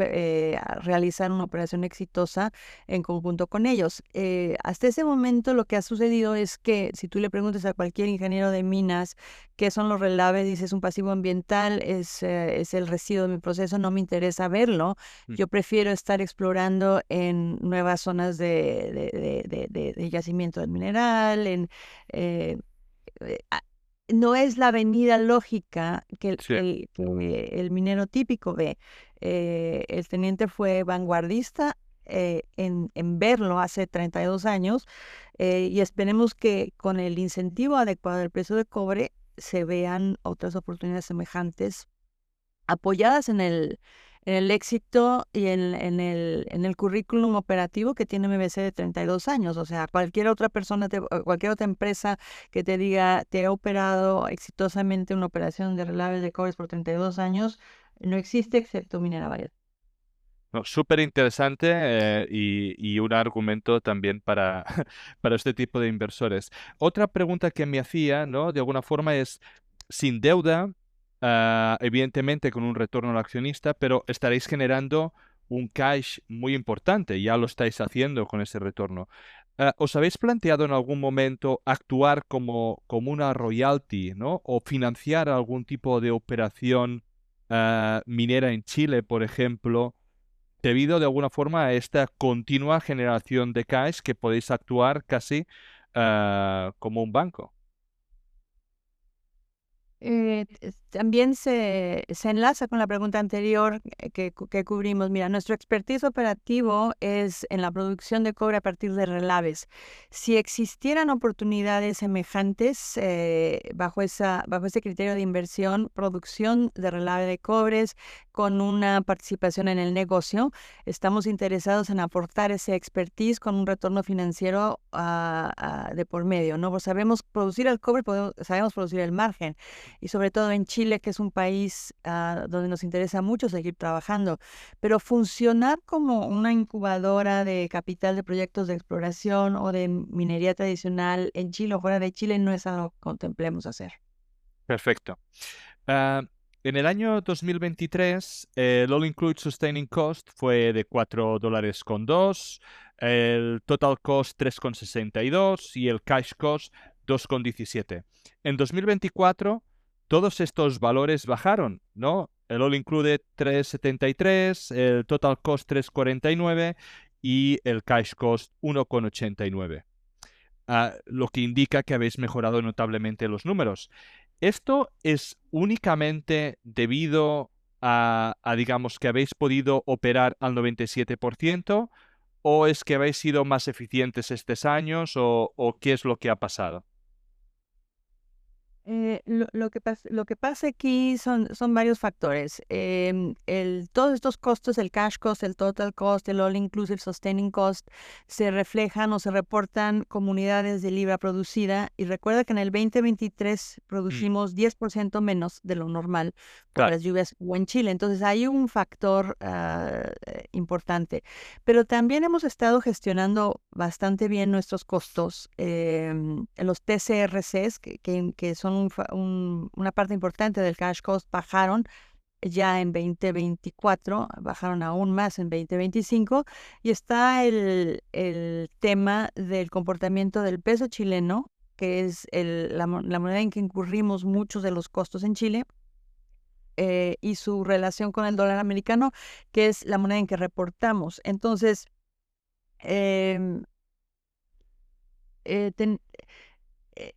realizar una operación exitosa en conjunto con ellos. Hasta ese momento lo que ha sucedido es que si tú le preguntas a cualquier ingeniero de minas qué son los relaves, dices un pasivo ambiental, es el residuo de mi proceso, no me interesa verlo. Yo prefiero estar explorando en nuevas zonas de yacimiento del mineral, eh, no es la avenida lógica que Sí. el minero típico ve. El teniente fue vanguardista en verlo hace 32 años y esperemos que con el incentivo adecuado del precio de cobre se vean otras oportunidades semejantes apoyadas en el éxito y en el currículum operativo que tiene MBC de 32 años. O sea, cualquier otra persona, cualquier otra empresa que te diga, te ha operado exitosamente una operación de relaves de cobre por 32 años, no existe excepto Minera Valle. No, súper interesante y un argumento también para, para este tipo de inversores. Otra pregunta que me hacía, ¿no? De alguna forma es, sin deuda, evidentemente con un retorno al accionista, pero estaréis generando un cash muy importante, ya lo estáis haciendo con ese retorno. ¿Os habéis planteado en algún momento actuar como una royalty, ¿no? O financiar algún tipo de operación minera en Chile, por ejemplo? Debido de alguna forma a esta continua generación de cash que podéis actuar casi como un banco. También se enlaza con la pregunta anterior que cubrimos. Mira, nuestro expertise operativo es en la producción de cobre a partir de relaves. Si existieran oportunidades semejantes bajo ese criterio de inversión, producción de relave de cobres con una participación en el negocio, estamos interesados en aportar ese expertise con un retorno financiero de por medio, ¿no? Pues sabemos producir el cobre, sabemos producir el margen y sobre todo en Chile, que es un país donde nos interesa mucho seguir trabajando. Pero funcionar como una incubadora de capital de proyectos de exploración o de minería tradicional en Chile o fuera de Chile no es algo que contemplemos hacer. Perfecto. Ah, en el año 2023, el All Include Sustaining Cost fue de $4.2, el Total Cost 3,62 y el Cash Cost 2,17. En 2024, todos estos valores bajaron, ¿no? El All Included 3,73, el Total Cost 3,49 y el Cash Cost 1,89. Lo que indica que habéis mejorado notablemente los números. ¿Esto es únicamente debido digamos, que habéis podido operar al 97% o es que habéis sido más eficientes estos años o qué es lo que ha pasado? Lo que pasa aquí son varios factores. Todos estos costos, el cash cost, el total cost, el all inclusive sustaining cost, se reflejan o se reportan como unidades de libra producida. Y recuerda que en el 2023 producimos 10% menos de lo normal por Claro. las lluvias o en Chile. Entonces hay un factor importante. Pero también hemos estado gestionando bastante bien nuestros costos. Los TCRCs, que son una parte importante del cash cost, bajaron ya en 2024, bajaron aún más en 2025, y está el tema del comportamiento del peso chileno, que es la moneda en que incurrimos muchos de los costos en Chile, y su relación con el dólar americano, que es la moneda en que reportamos. Entonces, em, eh, ten- eh,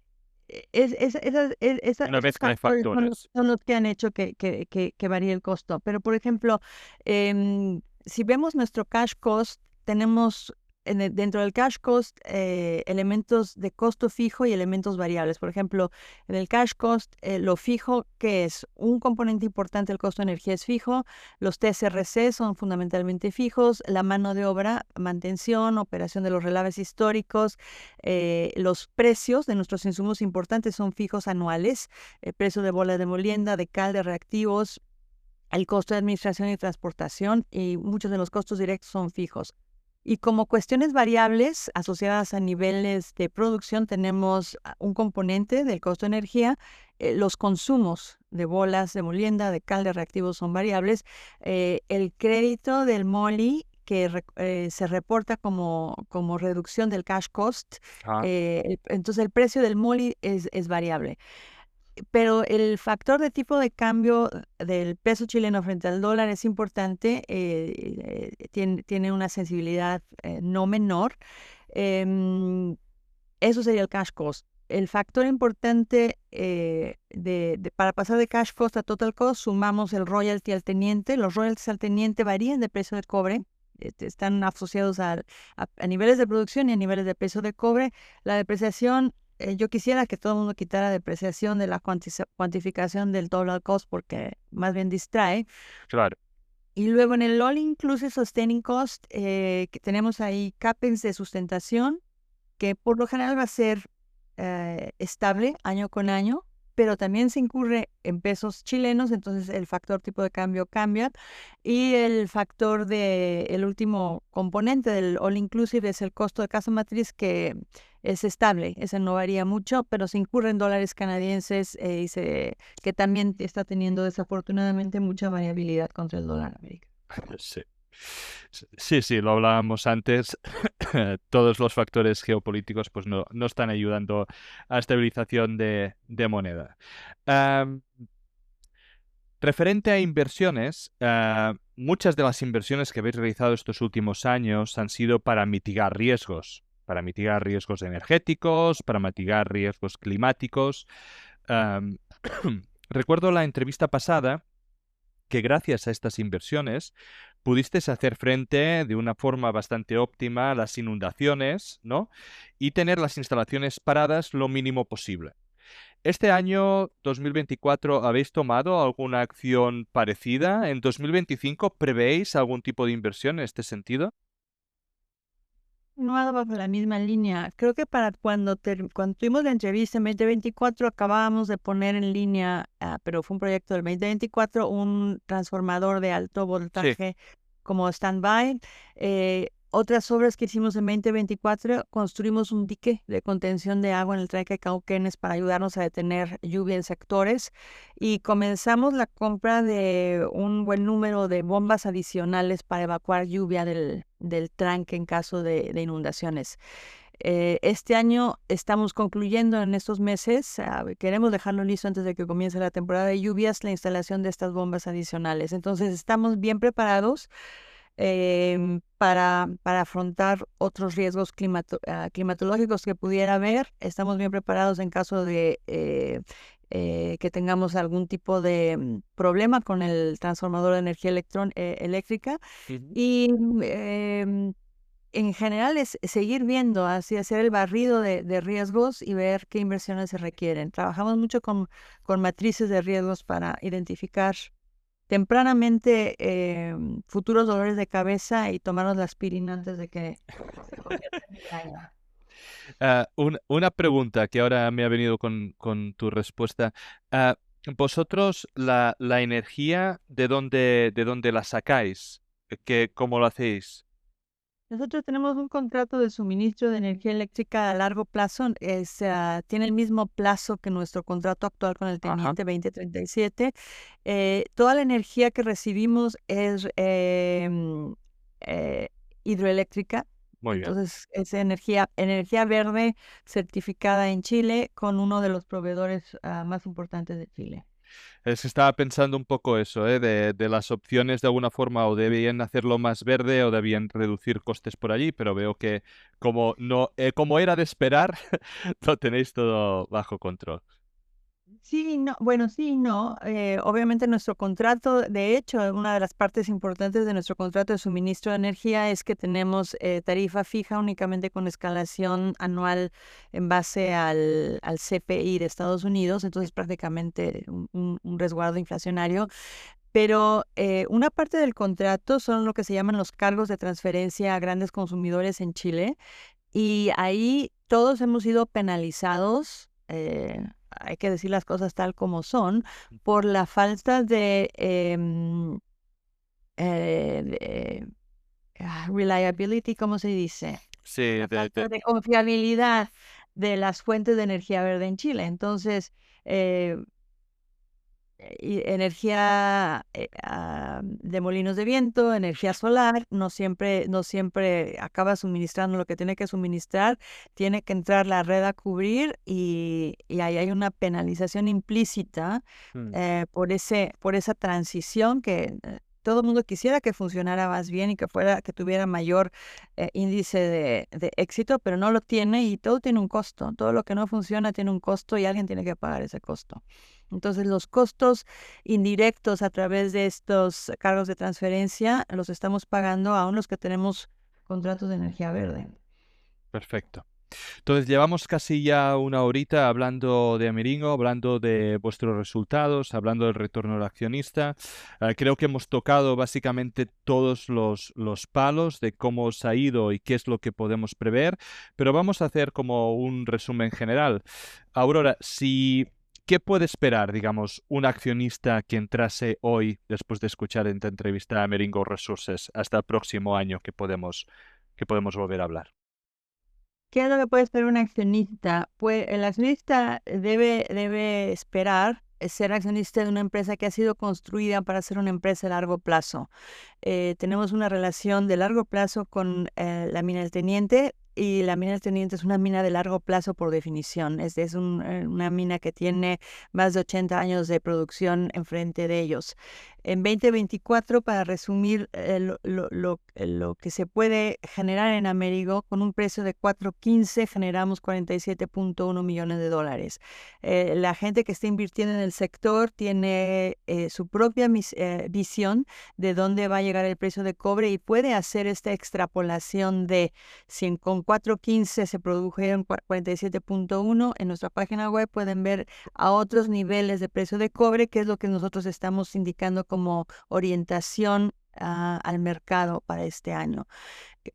Una esos mezcla de factores factores. son los que han hecho que varíe el costo. Pero, por ejemplo, si vemos nuestro cash cost, tenemos dentro del cash cost elementos de costo fijo y elementos variables. Por ejemplo, en el cash cost, lo fijo, que es un componente importante del costo de energía, es fijo. Los TSRC son fundamentalmente fijos. La mano de obra, mantención, operación de los relaves históricos. Los precios de nuestros insumos importantes son fijos anuales. El precio de bola de molienda, de cal, de reactivos, el costo de administración y transportación, y muchos de los costos directos son fijos. Y como cuestiones variables asociadas a niveles de producción, tenemos un componente del costo de energía. Los consumos de bolas de molienda, de cal, de reactivos son variables. El crédito del MOLI, que se reporta como reducción del cash cost. Ah, Entonces el precio del MOLI es variable. Pero el factor de tipo de cambio del peso chileno frente al dólar es importante, tiene una sensibilidad no menor. Eso sería el cash cost. el factor importante para pasar de cash cost a total cost, sumamos el royalty al teniente. Los royalties al teniente varían de precio de cobre. Están asociados a niveles de producción y a niveles de precio de cobre. La depreciación, yo quisiera que todo el mundo quitara depreciación de la cuantificación del total cost porque más bien distrae. Claro. Y luego en el All Inclusive Sustaining Cost, que tenemos ahí CAPEX de sustentación, que por lo general va a ser estable año con año, pero también se incurre en pesos chilenos, entonces el factor tipo de cambio cambia. Y el factor el último componente del All Inclusive es el costo de casa matriz, que es estable, ese no varía mucho, pero se incurre en dólares canadienses que también está teniendo desafortunadamente mucha variabilidad contra el dólar americano. Sí. Sí, lo hablábamos antes. Todos los factores geopolíticos pues no están ayudando a estabilización de moneda. Referente a inversiones, muchas de las inversiones que habéis realizado estos últimos años han sido para mitigar riesgos energéticos, para mitigar riesgos climáticos. Recuerdo la entrevista pasada que gracias a estas inversiones pudiste hacer frente de una forma bastante óptima a las inundaciones, ¿no? Y tener las instalaciones paradas lo mínimo posible. ¿Este año 2024 habéis tomado alguna acción parecida? ¿En 2025 prevéis algún tipo de inversión en este sentido? No bajo la misma línea. Creo que para cuando tuvimos la entrevista en 2024 acabábamos de poner en línea, pero fue un proyecto del 2024, un transformador de alto voltaje como stand-by. Otras obras que hicimos en 2024, construimos un dique de contención de agua en el Tranque Cauquenes para ayudarnos a detener lluvia en sectores, y comenzamos la compra de un buen número de bombas adicionales para evacuar lluvia del tranque en caso de inundaciones. Este año estamos concluyendo en estos meses, queremos dejarlo listo antes de que comience la temporada de lluvias, la instalación de estas bombas adicionales. Entonces estamos bien preparados para afrontar otros riesgos climatológicos que pudiera haber. Estamos bien preparados en caso de que tengamos algún tipo de problema con el transformador de energía eléctrica. Y en general es seguir viendo, así hacer el barrido de riesgos y ver qué inversiones se requieren. Trabajamos mucho con matrices de riesgos para identificar tempranamente futuros dolores de cabeza y tomarnos la aspirina antes de que se convierta en migraña. Una pregunta que ahora me ha venido con tu respuesta. ¿Vosotros la energía de dónde la sacáis? ¿Cómo lo hacéis? Nosotros tenemos un contrato de suministro de energía eléctrica a largo plazo. Tiene el mismo plazo que nuestro contrato actual con el teniente 2037. Toda la energía que recibimos es hidroeléctrica. Muy bien. Entonces, es energía verde certificada en Chile con uno de los proveedores más importantes de Chile. Se estaba pensando un poco eso, de las opciones de alguna forma o debían hacerlo más verde o debían reducir costes por allí, pero veo que como no, como era de esperar, lo tenéis todo bajo control. Sí, no, bueno, sí, no. Obviamente nuestro contrato, de hecho, una de las partes importantes de nuestro contrato de suministro de energía es que tenemos tarifa fija únicamente con escalación anual en base al CPI de Estados Unidos, entonces prácticamente un resguardo inflacionario. Pero una parte del contrato son lo que se llaman los cargos de transferencia a grandes consumidores en Chile, y ahí todos hemos sido penalizados. Hay que decir las cosas tal como son, por la falta de reliability, ¿cómo se dice? Sí, La falta de confiabilidad de las fuentes de energía verde en Chile. Entonces, energía de molinos de viento, energía solar, no siempre acaba suministrando lo que tiene que suministrar, tiene que entrar la red a cubrir, y ahí hay una penalización implícita por esa transición que todo el mundo quisiera que funcionara más bien y que tuviera mayor índice de éxito, pero no lo tiene y todo tiene un costo. Todo lo que no funciona tiene un costo y alguien tiene que pagar ese costo. Entonces, los costos indirectos a través de estos cargos de transferencia los estamos pagando aún los que tenemos contratos de energía verde. Perfecto. Entonces, llevamos casi ya una horita hablando de Amerigo, hablando de vuestros resultados, hablando del retorno al accionista. Creo que hemos tocado básicamente todos los palos de cómo os ha ido y qué es lo que podemos prever, pero vamos a hacer como un resumen general. Aurora, ¿qué puede esperar, digamos, un accionista que entrase hoy después de escuchar esta entrevista a Amerigo Resources hasta el próximo año que podemos volver a hablar? ¿Qué es lo que puede esperar un accionista? Pues el accionista debe esperar ser accionista de una empresa que ha sido construida para ser una empresa de largo plazo. Tenemos una relación de largo plazo con la mina del Teniente, y la mina del Teniente es una mina de largo plazo por definición. Es una mina que tiene más de 80 años de producción enfrente de ellos. En 2024, para resumir lo que se puede generar en Amerigo, con un precio de $4.15 generamos $47.1 millones. La gente que está invirtiendo en el sector tiene su propia visión de dónde va a llegar el precio de cobre y puede hacer esta extrapolación de si con 4.15 se produjeron 47.1, en nuestra página web pueden ver a otros niveles de precio de cobre, que es lo que nosotros estamos indicando como orientación al mercado para este año.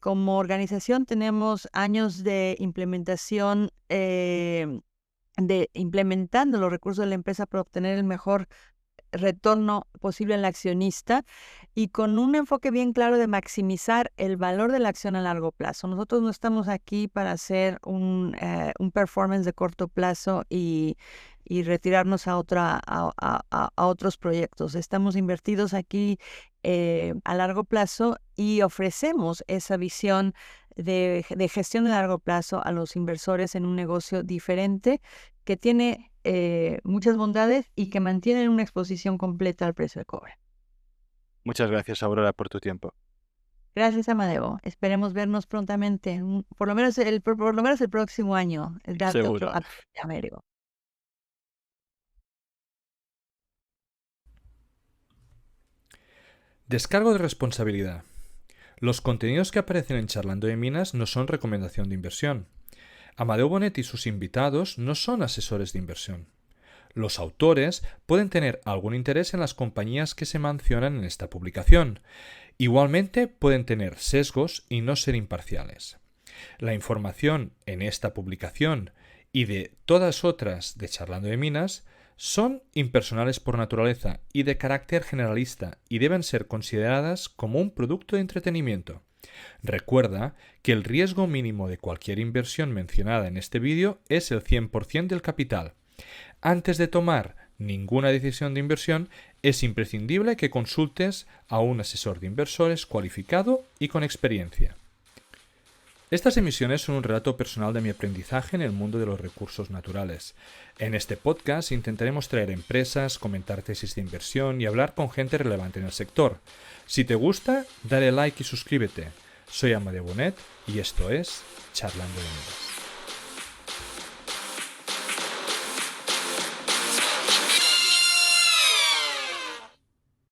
Como organización tenemos años de implementación, implementando los recursos de la empresa para obtener el mejor retorno posible al accionista y con un enfoque bien claro de maximizar el valor de la acción a largo plazo. Nosotros no estamos aquí para hacer un performance de corto plazo y retirarnos a otros proyectos. Estamos invertidos aquí a largo plazo y ofrecemos esa visión de gestión de largo plazo a los inversores en un negocio diferente que tiene muchas bondades y que mantienen una exposición completa al precio de cobre. Muchas gracias, Aurora, por tu tiempo. Gracias, Amadeo. Esperemos vernos prontamente, por lo menos el próximo año. Seguro. Américo. Descargo de responsabilidad. Los contenidos que aparecen en Charlando de Minas no son recomendación de inversión. Amadeo Bonet y sus invitados no son asesores de inversión. Los autores pueden tener algún interés en las compañías que se mencionan en esta publicación. Igualmente pueden tener sesgos y no ser imparciales. La información en esta publicación y de todas otras de Charlando de Minas son impersonales por naturaleza y de carácter generalista y deben ser consideradas como un producto de entretenimiento. Recuerda que el riesgo mínimo de cualquier inversión mencionada en este vídeo es el 100% del capital. Antes de tomar ninguna decisión de inversión, es imprescindible que consultes a un asesor de inversores cualificado y con experiencia. Estas emisiones son un relato personal de mi aprendizaje en el mundo de los recursos naturales. En este podcast intentaremos traer empresas, comentar tesis de inversión y hablar con gente relevante en el sector. Si te gusta, dale like y suscríbete. Soy Amadeo Bonet y esto es Charlando de Minas.